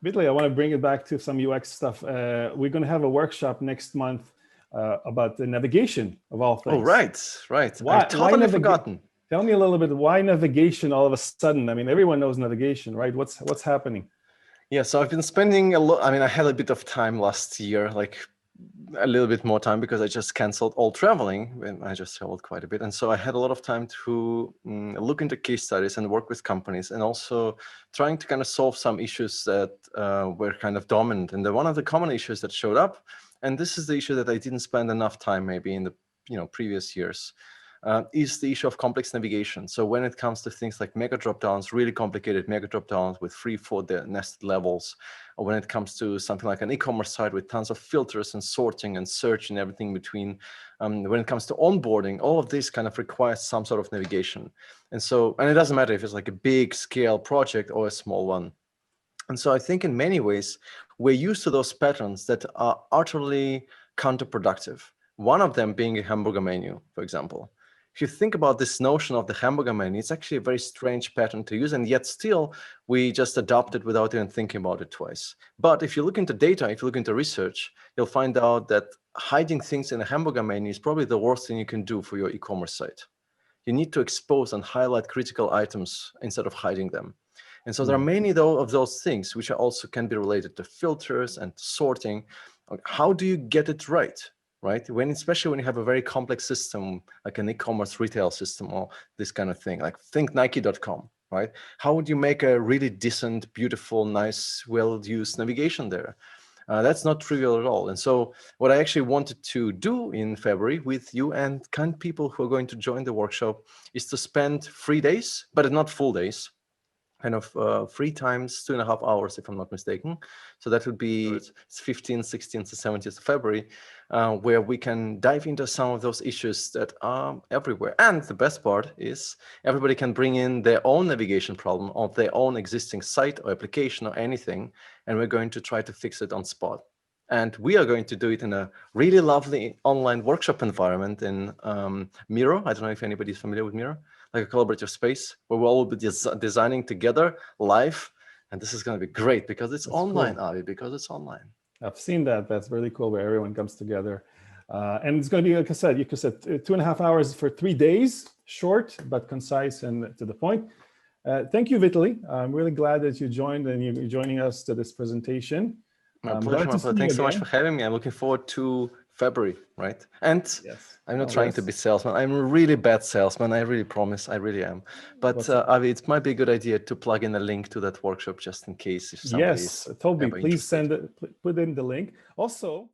Vitaly, I want to bring it back to some UX stuff. We're going to have a workshop next month about the navigation of all Oh, things. right. Why, I've totally forgotten. Tell me a little bit, why navigation all of a sudden? I mean, everyone knows navigation, right? What's happening? Yeah, so I've been spending a lot. I mean, I had a bit of time last year, like a little bit more time because I just canceled all traveling and I just traveled quite a bit. And so I had a lot of time to look into case studies and work with companies and also trying to kind of solve some issues that were kind of dominant. And one of the common issues that showed up, and this is the issue that I didn't spend enough time maybe in the previous years, is the issue of complex navigation. So when it comes to things like mega dropdowns, really complicated mega dropdowns with 3-4 nested levels, or when it comes to something like an e-commerce site with tons of filters and sorting and search and everything in between, when it comes to onboarding, all of this kind of requires some sort of navigation. And it doesn't matter if it's like a big scale project or a small one. And so I think in many ways, we're used to those patterns that are utterly counterproductive. One of them being a hamburger menu, for example. If you think about this notion of the hamburger menu, it's actually a very strange pattern to use, and yet still we just adopt it without even thinking about it twice. But if you look into data, if you look into research, you'll find out that hiding things in a hamburger menu is probably the worst thing you can do for your e-commerce site. You need to expose and highlight critical items instead of hiding them. And so there are many of those things which are also can be related to filters and sorting. How do you get it right? Right? Especially when you have a very complex system, like an e-commerce retail system or this kind of thing, like think Nike.com, right? How would you make a really decent, beautiful, nice, well-used navigation there? That's not trivial at all. And so what I actually wanted to do in February with you and kind people who are going to join the workshop is to spend 3 days, but not full days, kind of 3 times 2.5 hours, if I'm not mistaken. So that would be 15th, 16th to 17th of February, where we can dive into some of those issues that are everywhere. And the best part is everybody can bring in their own navigation problem of their own existing site or application or anything, and we're going to try to fix it on spot. And we are going to do it in a really lovely online workshop environment in Miro. I don't know if anybody's familiar with Miro, like a collaborative space where we'll all be designing together live. And this is going to be great because it's online, cool. Avi, because it's online. I've seen that. That's really cool where everyone comes together. And it's going to be, like I said, 2.5 hours for 3 days, short, but concise and to the point. Thank you, Vitaly. I'm really glad that you joined and you're joining us to this presentation. My pleasure. Thanks so much for having me. I'm looking forward to February, right? And yes. I'm not trying to be salesman. I'm a really bad salesman. I really promise. I really am. But Avi, it might be a good idea to plug in a link to that workshop just in case if somebody is Toby, please put in the link. Also.